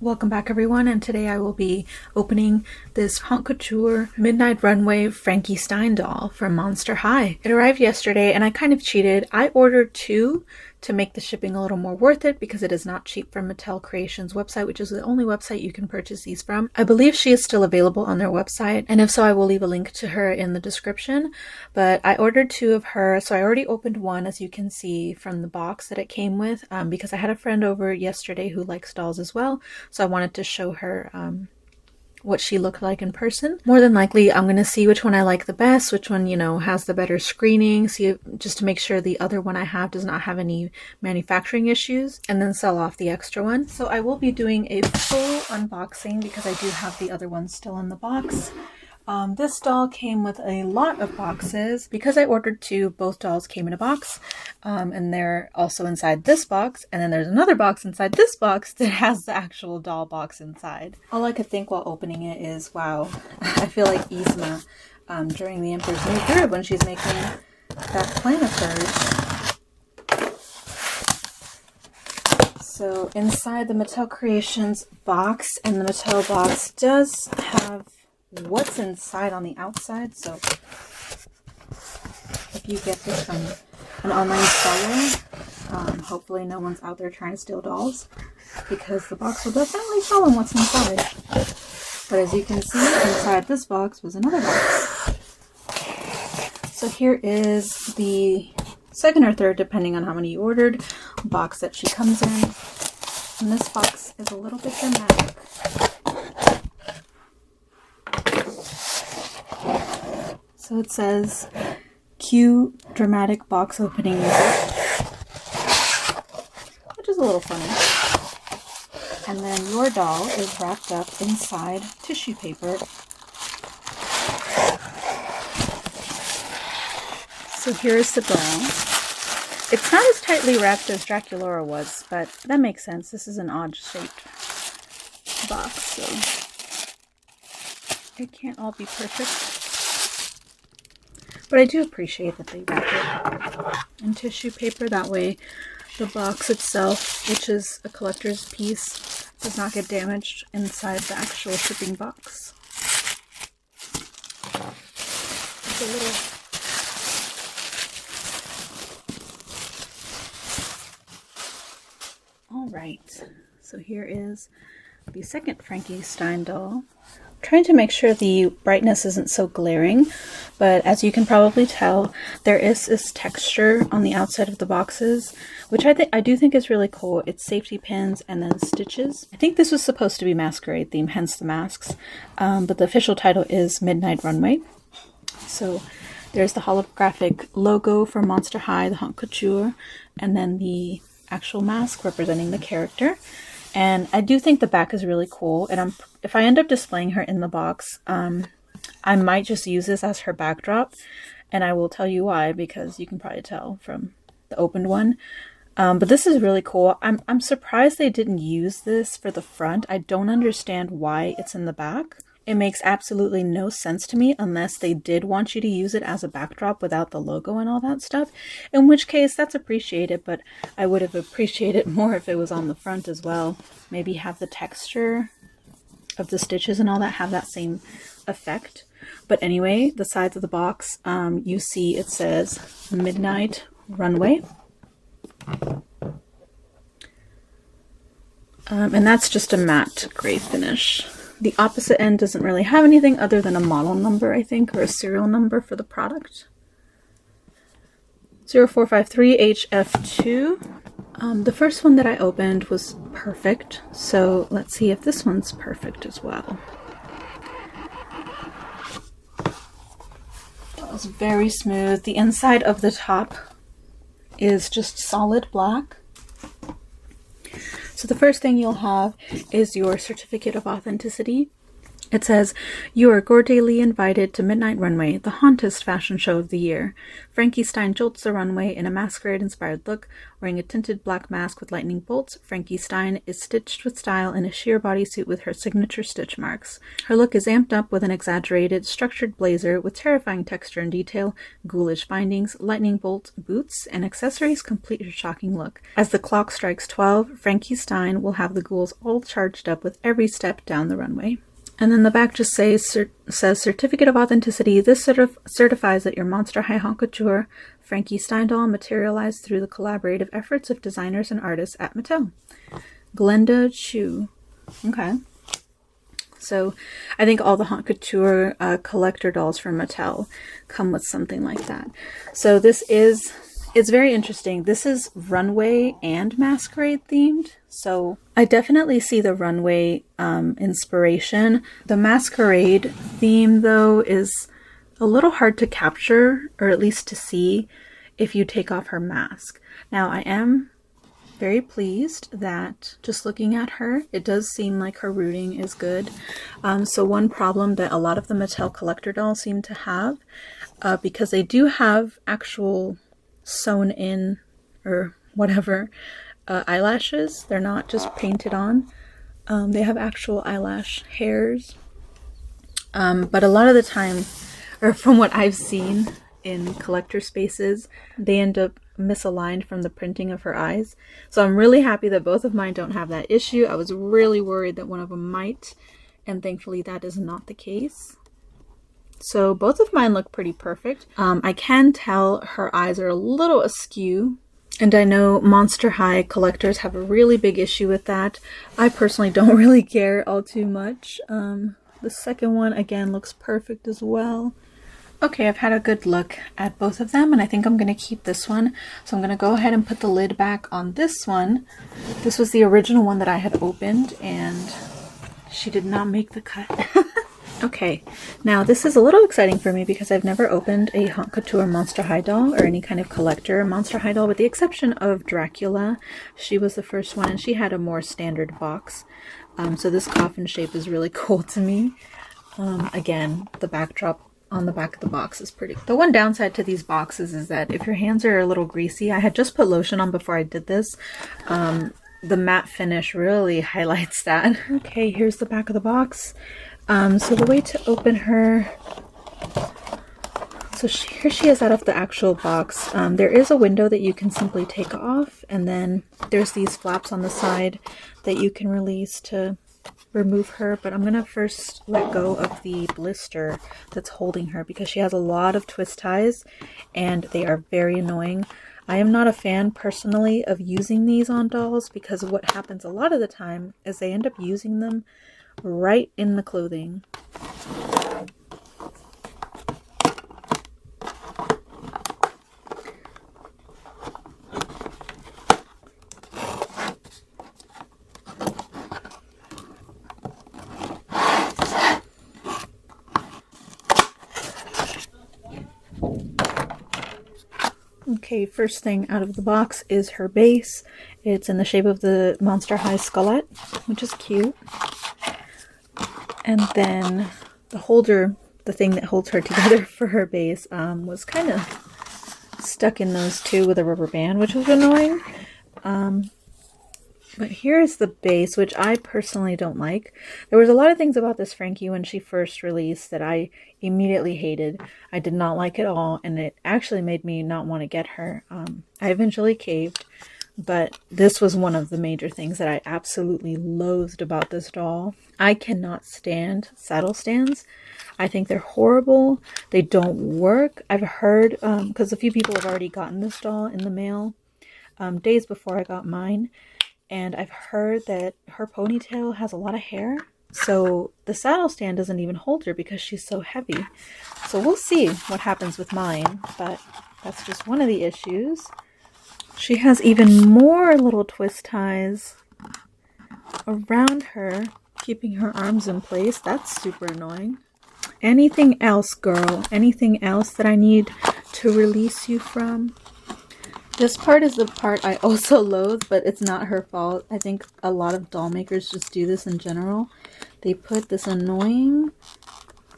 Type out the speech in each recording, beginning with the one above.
Welcome back everyone, and today I will be opening this Couture Midnight Runway Frankie Stein doll from Monster High. It arrived yesterday and I kind of cheated. I ordered two to make the shipping a little more worth it because it is not cheap from Mattel Creations website, which is the only website you can purchase these from. I believe she is still available on their website, and if so, I will leave a link to her in the description. But I ordered two of her, so I already opened one, as you can see from the box that it came with, because I had a friend over yesterday who likes dolls as well, so I wanted to show her what she looked like in person. More than likely, I'm going to see which one I like the best, which one, has the better screening, see just to make sure the other one I have does not have any manufacturing issues, and then sell off the extra one. So I will be doing a full unboxing because I do have the other one still in the box. This doll came with a lot of boxes. Because I ordered two, both dolls came in a box, and they're also inside this box, and then there's another box inside this box that has the actual doll box inside. All I could think while opening it is, wow, I feel like Yzma during the Emperor's New Groove when she's making that plan of hers. So inside the Mattel Creations box, and the Mattel box does have what's inside on the outside, so if you get this from an online seller, hopefully no one's out there trying to steal dolls, because the box will definitely tell them what's inside. But as you can see, inside this box was another box. So here is the second or third, depending on how many you ordered, box that she comes in, and this box is a little bit dramatic. So it says, cue dramatic box opening music, which is a little funny. And then your doll is wrapped up inside tissue paper. So here's the doll. It's not as tightly wrapped as Draculaura was, but that makes sense. This is an odd shaped box, so it can't all be perfect. But I do appreciate that they wrap it in tissue paper. That way the box itself, which is a collector's piece, does not get damaged inside the actual shipping box. It's a little... Alright, so here is the second Frankie Stein doll. Trying to make sure the brightness isn't so glaring, but as you can probably tell, there is this texture on the outside of the boxes, which I do think is really cool. It's safety pins and then stitches. I think this was supposed to be masquerade theme, hence the masks, but the official title is Midnight Runway. So there's the holographic logo for Monster High, the Couture, and then the actual mask representing the character. And I do think the back is really cool, and if I end up displaying her in the box, I might just use this as her backdrop, and I will tell you why, because you can probably tell from the opened one. But this is really cool. I'm surprised they didn't use this for the front. I don't understand why it's in the back. It makes absolutely no sense to me unless they did want you to use it as a backdrop without the logo and all that stuff, in which case that's appreciated, but I would have appreciated more if it was on the front as well. Maybe have the texture of the stitches and all that have that same effect. But anyway, the sides of the box, you see it says Midnight Runway. And that's just a matte gray finish. The opposite end doesn't really have anything other than a model number, I think, or a serial number for the product. 0453HF2. The first one that I opened was perfect, so let's see if this one's perfect as well. That was very smooth. The inside of the top is just solid black. So the first thing you'll have is your certificate of authenticity. It says, "You are cordially invited to Midnight Runway, the hauntest fashion show of the year. Frankie Stein jolts the runway in a masquerade-inspired look. Wearing a tinted black mask with lightning bolts, Frankie Stein is stitched with style in a sheer bodysuit with her signature stitch marks. Her look is amped up with an exaggerated, structured blazer with terrifying texture and detail, ghoulish bindings, lightning bolt boots, and accessories complete her shocking look. As the clock strikes 12, Frankie Stein will have the ghouls all charged up with every step down the runway." And then the back just says Certificate of Authenticity. This certifies that your Monster High Haute Couture Frankie Stein doll materialized through the collaborative efforts of designers and artists at Mattel. Glenda Chu. Okay. So I think all the Haute Couture collector dolls from Mattel come with something like that. So this is... It's very interesting. This is runway and masquerade themed. So I definitely see the runway inspiration. The masquerade theme, though, is a little hard to capture, or at least to see, if you take off her mask. Now, I am very pleased that just looking at her, it does seem like her rooting is good. So one problem that a lot of the Mattel collector dolls seem to have, because they do have actual sewn in or whatever eyelashes. They're not just painted on. They have actual eyelash hairs. But a lot of the time, or from what I've seen in collector spaces, they end up misaligned from the printing of her eyes. So I'm really happy that both of mine don't have that issue. I was really worried that one of them might, and thankfully that is not the case. So both of mine look pretty perfect. I can tell her eyes are a little askew, and I know Monster High collectors have a really big issue with that. I personally don't really care all too much. The second one, again, looks perfect as well. Okay, I've had a good look at both of them, and I think I'm going to keep this one. So I'm going to go ahead and put the lid back on this one. This was the original one that I had opened, and she did not make the cut. Okay, now this is a little exciting for me because I've never opened a Haute Couture Monster High doll or any kind of collector Monster High doll, with the exception of Dracula. She was the first one, and she had a more standard box. So this coffin shape is really cool to me. Again, the backdrop on the back of the box is pretty. The one downside to these boxes is that if your hands are a little greasy, I had just put lotion on before I did this. The matte finish really highlights that. Okay, here's the back of the box. So the way to open her, so here she is out of the actual box. There is a window that you can simply take off, and then there's these flaps on the side that you can release to remove her, but I'm gonna first let go of the blister that's holding her because she has a lot of twist ties and they are very annoying. I am not a fan personally of using these on dolls because what happens a lot of the time is they end up using them right in the clothing. Okay, first thing out of the box is her base. It's in the shape of the Monster High Skullet, which is cute. And then the holder, the thing that holds her together for her base, was kind of stuck in those two with a rubber band, which was annoying. But here's the base, which I personally don't like. There was a lot of things about this Frankie when she first released that I immediately hated. I did not like it all, and it actually made me not want to get her. I eventually caved, but this was one of the major things that I absolutely loathed about this doll. I cannot stand saddle stands. I think they're horrible. They don't work. I've heard, because a few people have already gotten this doll in the mail days before I got mine. And I've heard that her ponytail has a lot of hair, so the saddle stand doesn't even hold her because she's so heavy. So we'll see what happens with mine, but that's just one of the issues. She has even more little twist ties around her, keeping her arms in place. That's super annoying. Anything else, girl? Anything else that I need to release you from? This part is the part I also loathe, but it's not her fault. I think a lot of doll makers just do this in general. they put this annoying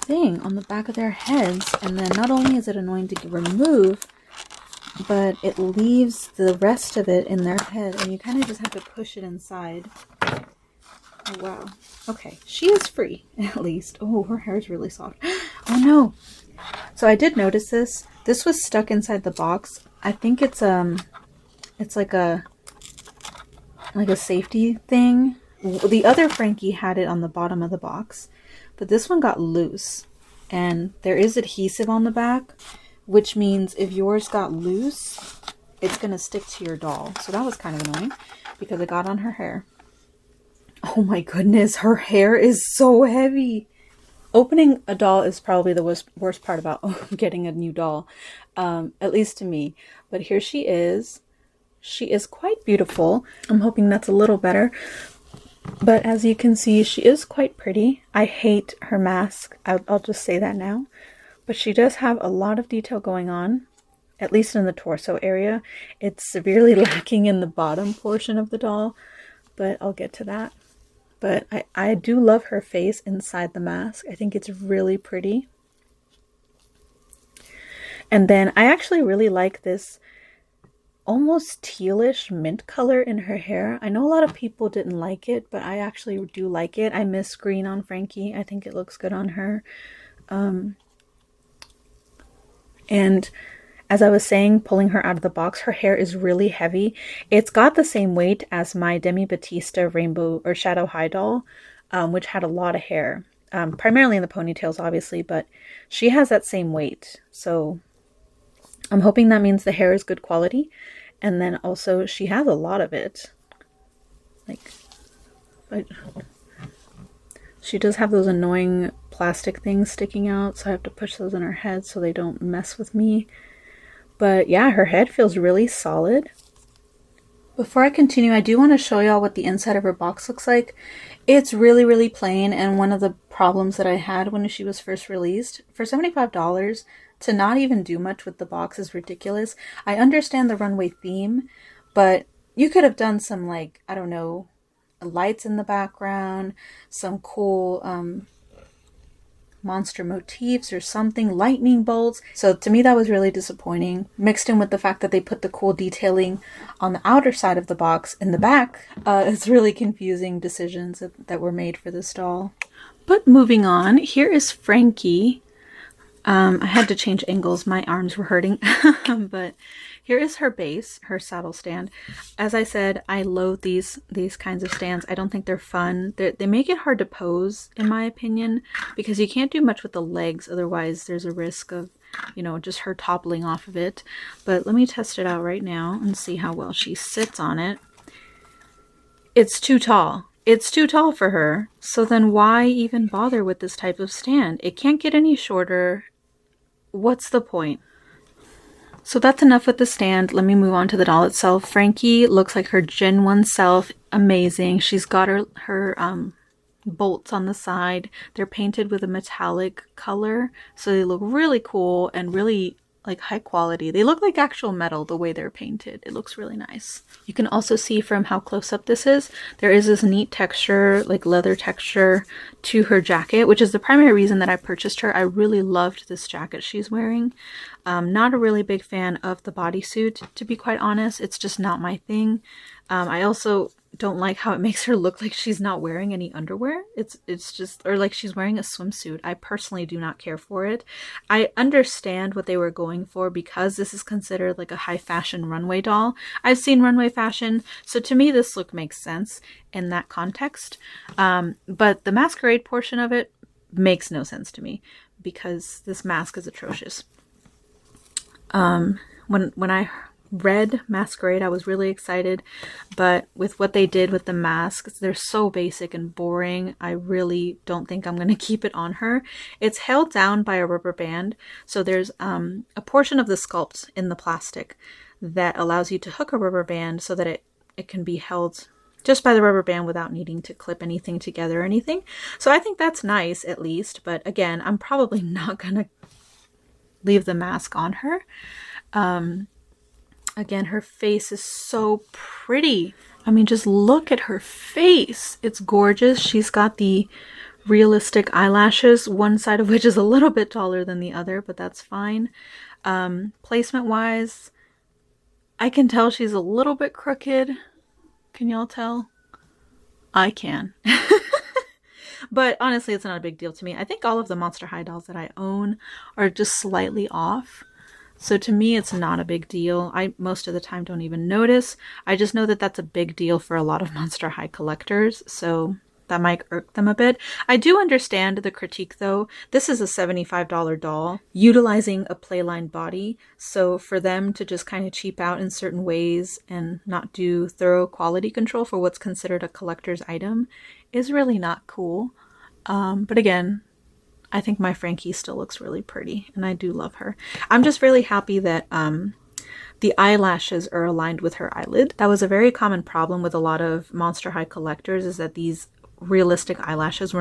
thing on the back of their heads, and then not only is it annoying to remove, but it leaves the rest of it in their head, and you kind of just have to push it inside. Oh wow. Okay, she is free at least. Oh, her hair is really soft. Oh no. So I did notice this. This was stuck inside the box. I think it's like a safety thing. The other Frankie had it on the bottom of the box, but this one got loose, and there is adhesive on the back, which means if yours got loose, it's gonna stick to your doll. So that was kind of annoying because it got on her hair. Oh my goodness, her hair is so heavy. Opening a doll is probably the worst part about getting a new doll, at least to me. But here she is. She is quite beautiful. I'm hoping that's a little better. But as you can see, she is quite pretty. I hate her mask. I'll just say that now. But she does have a lot of detail going on, at least in the torso area. It's severely lacking in the bottom portion of the doll, but I'll get to that. But I do love her face inside the mask. I think it's really pretty. And then I actually really like this almost tealish mint color in her hair. I know a lot of people didn't like it, but I actually do like it. I miss green on Frankie. I think it looks good on her. And as I was saying, pulling her out of the box, her hair is really heavy. It's got the same weight as my Demi Batista Rainbow or Shadow High doll, which had a lot of hair. Primarily in the ponytails, obviously, but she has that same weight. So I'm hoping that means the hair is good quality. And then also she has a lot of it. But she does have those annoying plastic things sticking out, so I have to push those in her head so they don't mess with me. But yeah, her head feels really solid. Before I continue, I do want to show y'all what the inside of her box looks like. It's really, really plain, and one of the problems that I had when she was first released, for $75 to not even do much with the box is ridiculous. I understand the runway theme, but you could have done some, like, I don't know, lights in the background, some cool monster motifs or something, lightning bolts. So to me that was really disappointing, mixed in with the fact that they put the cool detailing on the outer side of the box in the back. It's really confusing decisions that were made for this doll. But moving on, here is Frankie. I had to change angles, my arms were hurting. But here is her base, her saddle stand. As I said, I loathe these kinds of stands. I don't think they're fun. They make it hard to pose, in my opinion, because you can't do much with the legs. Otherwise, there's a risk of, you know, just her toppling off of it. But let me test it out right now and see how well she sits on it. It's too tall. It's too tall for her. So then why even bother with this type of stand? It can't get any shorter. What's the point? So that's enough with the stand. Let me move on to the doll itself. Frankie looks like her Gen 1 self. Amazing. She's got her bolts on the side. They're painted with a metallic color, so they look really cool and really like high quality. They look like actual metal the way they're painted. It looks really nice. You can also see from how close up this is, there is this neat texture, like leather texture to her jacket, which is the primary reason that I purchased her. I really loved this jacket she's wearing. Not a really big fan of the bodysuit, to be quite honest. It's just not my thing. I also don't like how it makes her look like she's not wearing any underwear. It's just, or like she's wearing a swimsuit. I personally do not care for it. I understand what they were going for because this is considered like a high fashion runway doll. I've seen runway fashion, so to me this look makes sense in that context. But the masquerade portion of it makes no sense to me because this mask is atrocious. When I read Masquerade, I was really excited, but with what they did with the masks, they're so basic and boring. I really don't think I'm going to keep it on her. It's held down by a rubber band, so there's a portion of the sculpt in the plastic that allows you to hook a rubber band so that it can be held just by the rubber band without needing to clip anything together or anything. So I think that's nice at least, but again, I'm probably not going to leave the mask on her. Again, her face is so pretty. I mean, just look at her face. It's gorgeous. She's got the realistic eyelashes, one side of which is a little bit taller than the other, but that's fine. Placement wise, I can tell she's a little bit crooked. Can y'all tell? I can. But honestly, it's not a big deal to me. I think all of the Monster High dolls that I own are just slightly off. So to me, it's not a big deal. I most of the time don't even notice. I just know that that's a big deal for a lot of Monster High collectors. So that might irk them a bit. I do understand the critique though. This is a $75 doll utilizing a playline body. So for them to just kind of cheap out in certain ways and not do thorough quality control for what's considered a collector's item is really not cool. But again, I think my Frankie still looks really pretty and I do love her. I'm just really happy that the eyelashes are aligned with her eyelid. That was a very common problem with a lot of Monster High collectors, is that these realistic eyelashes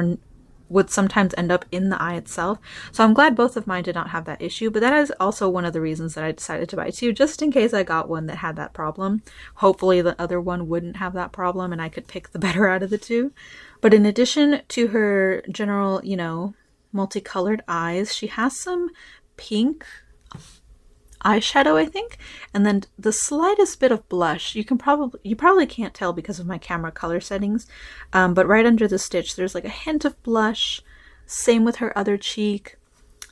would sometimes end up in the eye itself. So I'm glad both of mine did not have that issue, but that is also one of the reasons that I decided to buy two, just in case I got one that had that problem. Hopefully the other one wouldn't have that problem and I could pick the better out of the two. But in addition to her general, you know, multicolored eyes, she has some pink eyeshadow, I think, and then the slightest bit of blush. You probably can't tell because of my camera color settings, but right under the stitch there's like a hint of blush. Same with her other cheek.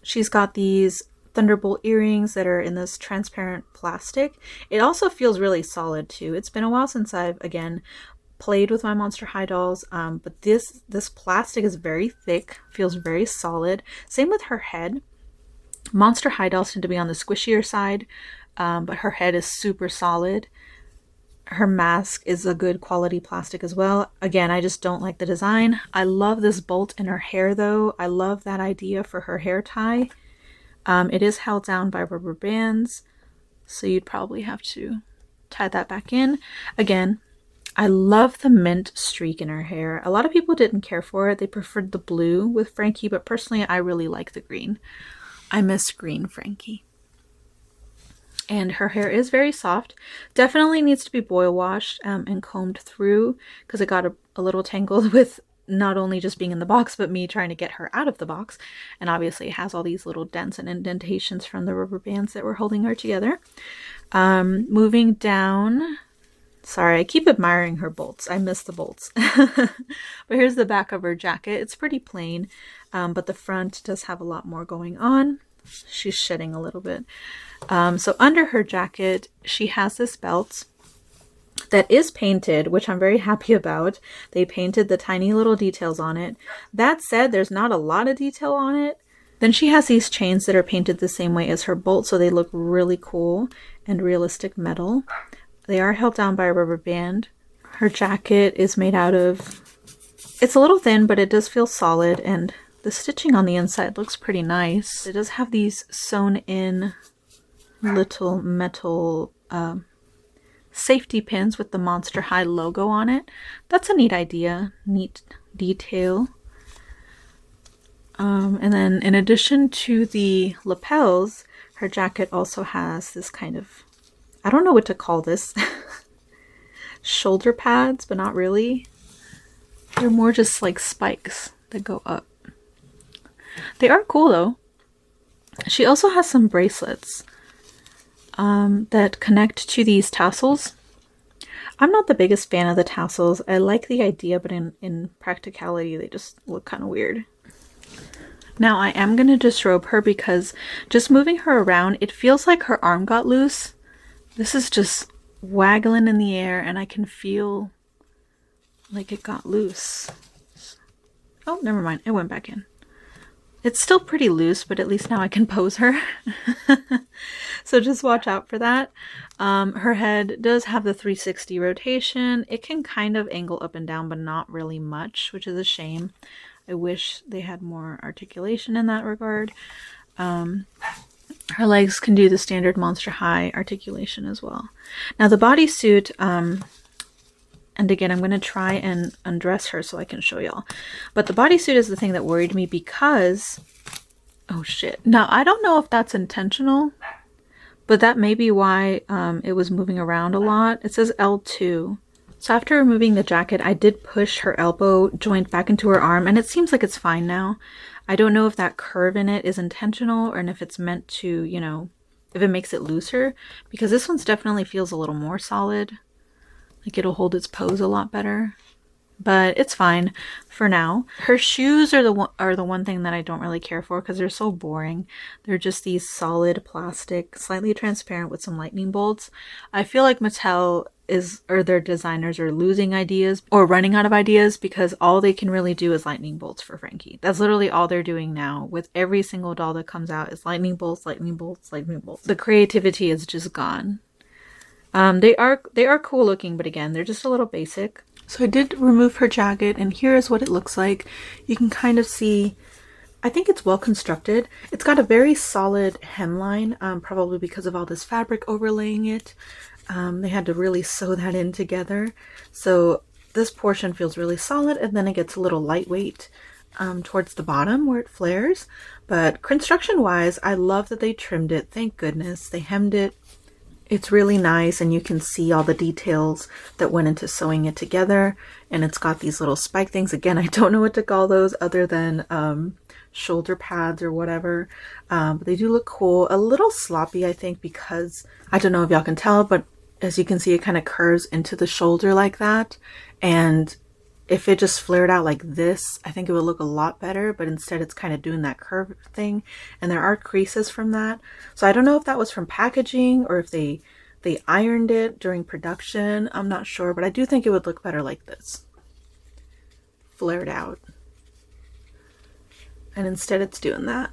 She's got these Thunderbolt earrings that are in this transparent plastic. It also feels really solid too. It's been a while since I've again played with my Monster High dolls, but this plastic is very thick, feels very solid. Same with her head. Monster High dolls tend to be on the squishier side, but her head is super solid. Her mask is a good quality plastic as well. Again, I just don't like the design. I love this bolt in her hair though. I love that idea for her hair tie. It is held down by rubber bands, so you'd probably have to tie that back in. Again, I love the mint streak in her hair. A lot of people didn't care for it. They preferred the blue with Frankie, but personally I really like the green. I miss green Frankie. And her hair is very soft. Definitely needs to be boil washed and combed through, because it got a little tangled with not only just being in the box, but me trying to get her out of the box. And obviously it has all these little dents and indentations from the rubber bands that were holding her together. Moving down. Sorry, I keep admiring her bolts. I miss the bolts. But here's the back of her jacket. It's pretty plain, but the front does have a lot more going on. She's shedding a little bit. So under her jacket, she has this belt that is painted, which I'm very happy about. They painted the tiny little details on it. That said, there's not a lot of detail on it. Then she has these chains that are painted the same way as her bolt, so they look really cool and realistic metal. They are held down by a rubber band. Her jacket is made out of, it's a little thin, but it does feel solid, and the stitching on the inside looks pretty nice. It does have these sewn in little metal safety pins with the Monster High logo on it. That's a neat idea, neat detail. And then in addition to the lapels, her jacket also has this kind of, I don't know what to call this, shoulder pads, but not really. They're more just like spikes that go up. They are cool though. She also has some bracelets that connect to these tassels. I'm not the biggest fan of the tassels. I like the idea, but in practicality, they just look kind of weird. Now I am going to disrobe her because just moving her around, it feels like her arm got loose. This is just waggling in the air and I can feel like it got loose. Oh, never mind. It went back in. It's still pretty loose, but at least now I can pose her. So just watch out for that. Her head does have the 360 rotation. It can kind of angle up and down, but not really much, which is a shame. I wish they had more articulation in that regard. Her legs can do the standard Monster High articulation as well. Now the bodysuit, and again, I'm going to try and undress her so I can show y'all. But the bodysuit is the thing that worried me because, oh shit. Now I don't know if that's intentional, but that may be why it was moving around a lot. It says L2 So after removing the jacket, I did push her elbow joint back into her arm, and it seems like it's fine now. I don't know if that curve in it is intentional or if it's meant to, you know, if it makes it looser, because this one's definitely feels a little more solid. Like it'll hold its pose a lot better. But it's fine for now. Her shoes are the one thing that I don't really care for because they're so boring. They're just these solid plastic, slightly transparent with some lightning bolts. I feel like Mattel or their designers are losing ideas or running out of ideas because all they can really do is lightning bolts for Frankie. That's literally all they're doing now with every single doll that comes out is lightning bolts, lightning bolts, lightning bolts. The creativity is just gone. They are cool looking, but again, they're just a little basic. So I did remove her jacket, and here is what it looks like. You can kind of see, I think it's well constructed. It's got a very solid hemline, probably because of all this fabric overlaying it. They had to really sew that in together. So this portion feels really solid, and then it gets a little lightweight towards the bottom where it flares. But construction-wise, I love that they trimmed it. Thank goodness. They hemmed it. It's really nice, and you can see all the details that went into sewing it together. And it's got these little spike things. Again, I don't know what to call those other than shoulder pads or whatever. But they do look cool. A little sloppy, I think, because I don't know if y'all can tell, but as you can see, it kind of curves into the shoulder like that. And if it just flared out like this, I think it would look a lot better, but instead it's kind of doing that curve thing, and there are creases from that. So I don't know if that was from packaging or if they ironed it during production. I'm not sure, but I do think it would look better like this. Flared out. And instead it's doing that.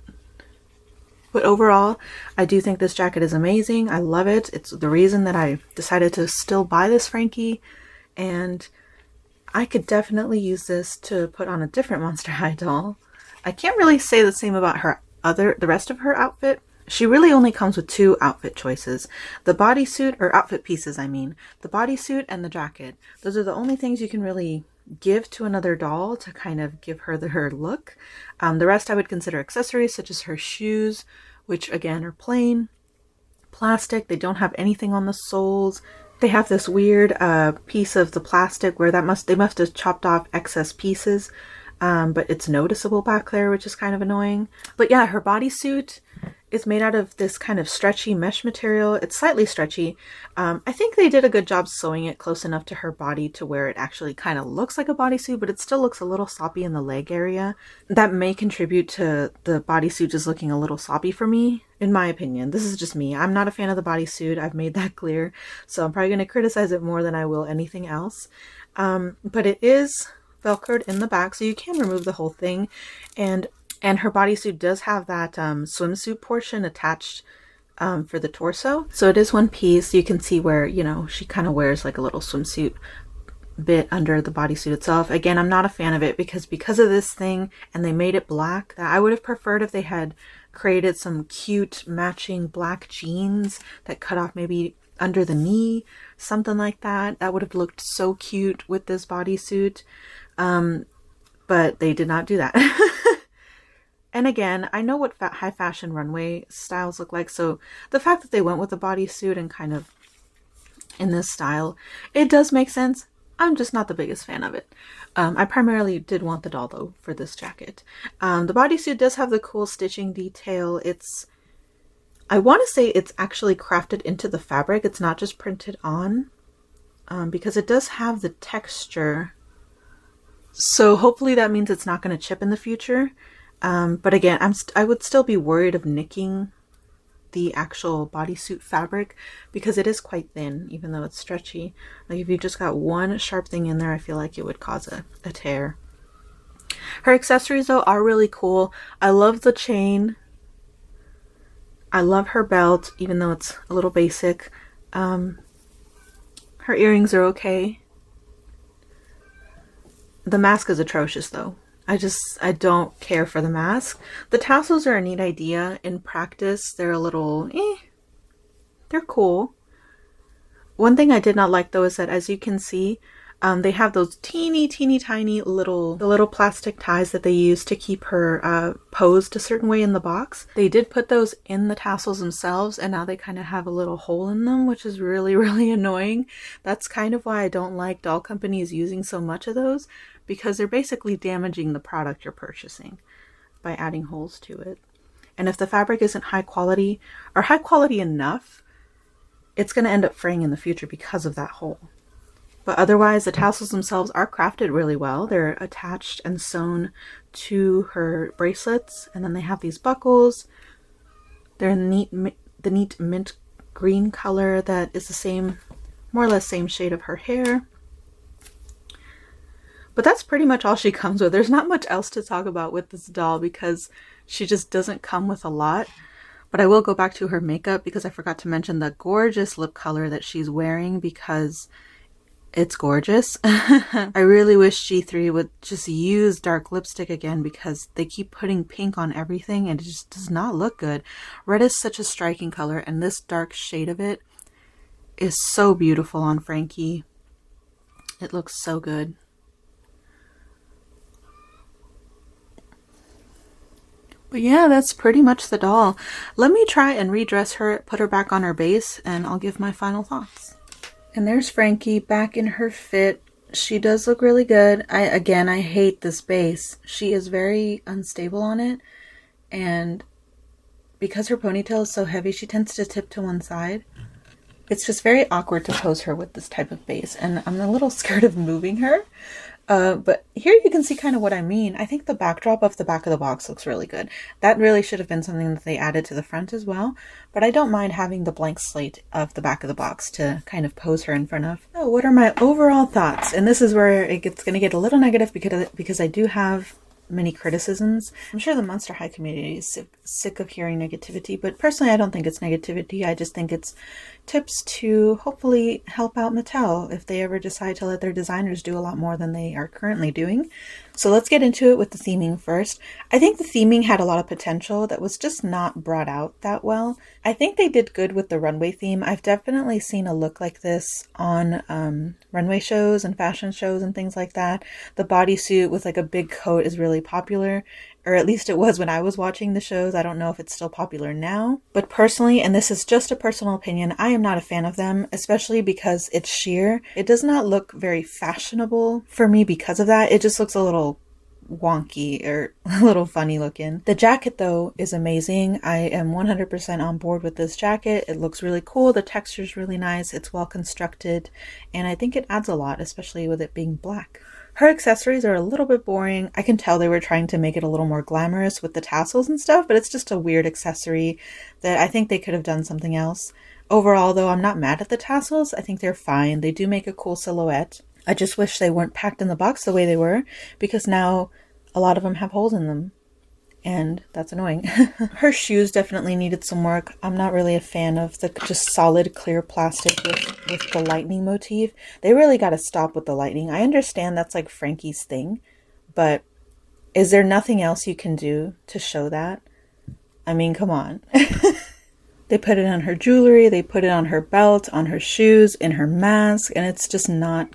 But overall, I do think this jacket is amazing. I love it. It's the reason that I decided to still buy this Frankie, and I could definitely use this to put on a different Monster High doll. I can't really say the same about the rest of her outfit. She really only comes with two outfit choices. The bodysuit, or outfit pieces, I mean. The bodysuit and the jacket. Those are the only things you can really give to another doll to kind of give her her look. The rest I would consider accessories, such as her shoes, which again are plain plastic. They don't have anything on the soles. They have this weird piece of the plastic where they must have chopped off excess pieces, but it's noticeable back there, which is kind of annoying. But yeah, her bodysuit is made out of this kind of stretchy mesh material. It's slightly stretchy. I think they did a good job sewing it close enough to her body to where it actually kind of looks like a bodysuit, but it still looks a little sloppy in the leg area. That may contribute to the bodysuit just looking a little sloppy for me, in my opinion. This is just me. I'm not a fan of the bodysuit. I've made that clear. So I'm probably going to criticize it more than I will anything else. But it is Velcroed in the back, so you can remove the whole thing. And her bodysuit does have that swimsuit portion attached for the torso. So it is one piece. You can see where, you know, she kind of wears like a little swimsuit bit under the bodysuit itself. Again, I'm not a fan of it because of this thing, and they made it black. I would have preferred if they had created some cute matching black jeans that cut off maybe under the knee, something like that. That would have looked so cute with this bodysuit. But they did not do that. And again, I know what high fashion runway styles look like, so the fact that they went with a bodysuit and kind of in this style, it does make sense. I'm just not the biggest fan of it. I primarily did want the doll though for this jacket. The bodysuit does have the cool stitching detail. I want to say it's actually crafted into the fabric. It's not just printed on, because it does have the texture. So hopefully that means it's not going to chip in the future. But again, I would still be worried of nicking the actual bodysuit fabric because it is quite thin, even though it's stretchy. Like if you just got one sharp thing in there, I feel like it would cause a tear. Her accessories though are really cool. I love the chain. I love her belt, even though it's a little basic. Her earrings are okay. The mask is atrocious though. I don't care for the mask. The tassels are a neat idea. In practice, they're a little, they're cool. One thing I did not like though is that, as you can see, They have those teeny tiny little plastic ties that they use to keep her posed a certain way in the box. They did put those in the tassels themselves, and now they kind of have a little hole in them, which is really annoying. That's kind of why I don't like doll companies using so much of those, because they're basically damaging the product you're purchasing by adding holes to it. And if the fabric isn't high quality or high quality enough, it's going to end up fraying in the future because of that hole. But otherwise, the tassels themselves are crafted really well. They're attached and sewn to her bracelets, and then they have these buckles. They're the neat mint green color that is the same, more or less same shade of her hair. But that's pretty much all she comes with. There's not much else to talk about with this doll because she just doesn't come with a lot. But I will go back to her makeup because I forgot to mention the gorgeous lip color that she's wearing, because it's gorgeous. I really wish G3 would just use dark lipstick again, because they keep putting pink on everything and it just does not look good. Red is such a striking color, and this dark shade of it is so beautiful on Frankie. It looks so good. But yeah, that's pretty much the doll. Let me try and redress her, put her back on her base, and I'll give my final thoughts. And there's Frankie back in her fit. She does look really good. I hate this base. She is very unstable on it, and because her ponytail is so heavy, she tends to tip to one side. It's just very awkward to pose her with this type of base, and I'm a little scared of moving her. But here you can see kind of what I mean. I think the backdrop of the back of the box looks really good. That really should have been something that they added to the front as well. But I don't mind having the blank slate of the back of the box to kind of pose her in front of. So what are my overall thoughts? And this is where it's going to get a little negative because I do have many criticisms. I'm sure the Monster High community is sick of hearing negativity, but personally I don't think it's negativity. I just think it's tips to hopefully help out Mattel if they ever decide to let their designers do a lot more than they are currently doing. So let's get into it with the theming first. I think the theming had a lot of potential that was just not brought out that well. I think they did good with the runway theme. I've definitely seen a look like this on runway shows and fashion shows and things like that. The bodysuit with like a big coat is really popular, or at least it was when I was watching the shows. I don't know if it's still popular now, but personally, and this is just a personal opinion, I am not a fan of them, especially because it's sheer. It does not look very fashionable for me because of that. It just looks a little wonky or a little funny looking. The jacket though is amazing. I am 100% on board with this jacket. It looks really cool. The texture is really nice. It's well constructed, and I think it adds a lot, especially with it being black. Her accessories are a little bit boring. I can tell they were trying to make it a little more glamorous with the tassels and stuff, but it's just a weird accessory that I think they could have done something else. Overall though, I'm not mad at the tassels. I think they're fine. They do make a cool silhouette. I just wish they weren't packed in the box the way they were, because now a lot of them have holes in them, and that's annoying. Her shoes definitely needed some work. I'm not really a fan of the just solid clear plastic with the lightning motif. They really got to stop with the lightning. I understand that's like Frankie's thing, but is there nothing else you can do to show that? I mean, come on. They put it on her jewelry, they put it on her belt, on her shoes, in her mask, and it's just not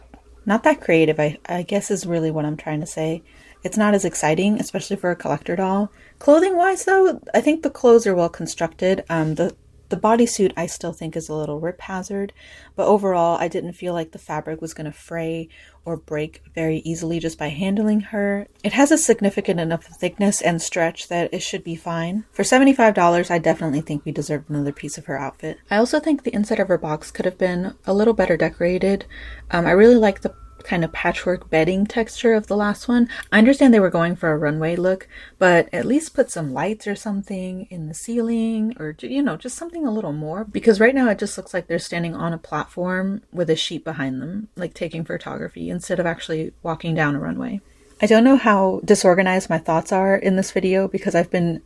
that creative, I guess is really what I'm trying to say. It's not as exciting, especially for a collector doll. Clothing wise though, I think the clothes are well constructed. The bodysuit I still think is a little rip hazard, but overall I didn't feel like the fabric was going to fray or break very easily just by handling her. It has a significant enough thickness and stretch that it should be fine. For $75, I definitely think we deserved another piece of her outfit. I also think the inside of her box could have been a little better decorated. I really like the kind of patchwork bedding texture of the last one. I understand they were going for a runway look, but at least put some lights or something in the ceiling, or just something a little more, because right now it just looks like they're standing on a platform with a sheet behind them, like taking photography instead of actually walking down a runway. I don't know how disorganized my thoughts are in this video because I've been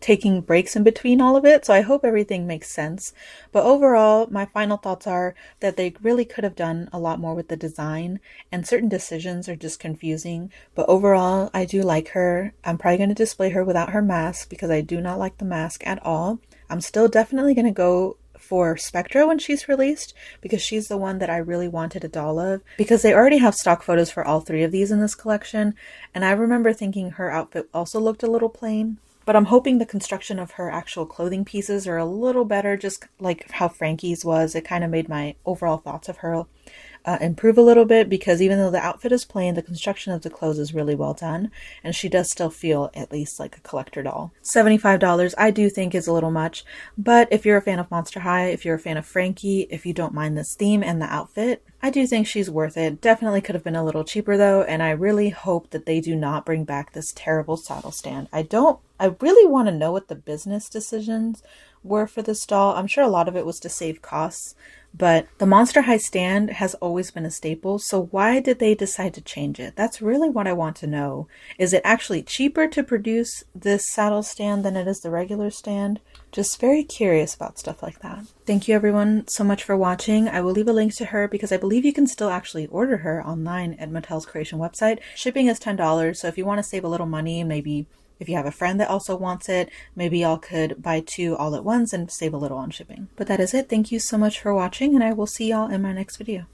taking breaks in between all of it, so I hope everything makes sense. But overall, my final thoughts are that they really could have done a lot more with the design, and certain decisions are just confusing. But overall, I do like her. I'm probably going to display her without her mask because I do not like the mask at all. I'm still definitely going to go for Spectra when she's released, because she's the one that I really wanted a doll of, because they already have stock photos for all 3 of these in this collection, and I remember thinking her outfit also looked a little plain. But I'm hoping the construction of her actual clothing pieces are a little better, just like how Frankie's was. It kind of made my overall thoughts of her improve a little bit, because even though the outfit is plain, the construction of the clothes is really well done, and she does still feel at least like a collector doll. $75 I do think is a little much, but if you're a fan of Monster High, if you're a fan of Frankie, if you don't mind this theme and the outfit, I do think she's worth it. Definitely could have been a little cheaper though, and I really hope that they do not bring back this terrible saddle stand. I really want to know what the business decisions were for this doll. I'm sure a lot of it was to save costs, but the Monster High stand has always been a staple, so why did they decide to change it? That's really what I want to know. Is it actually cheaper to produce this saddle stand than it is the regular stand? Just very curious about stuff like that. Thank you everyone so much for watching. I will leave a link to her because I believe you can still actually order her online at Mattel's Creation website. Shipping is $10, so if you want to save a little money, maybe if you have a friend that also wants it, maybe y'all could buy 2 all at once and save a little on shipping. But that is it. Thank you so much for watching, and I will see y'all in my next video.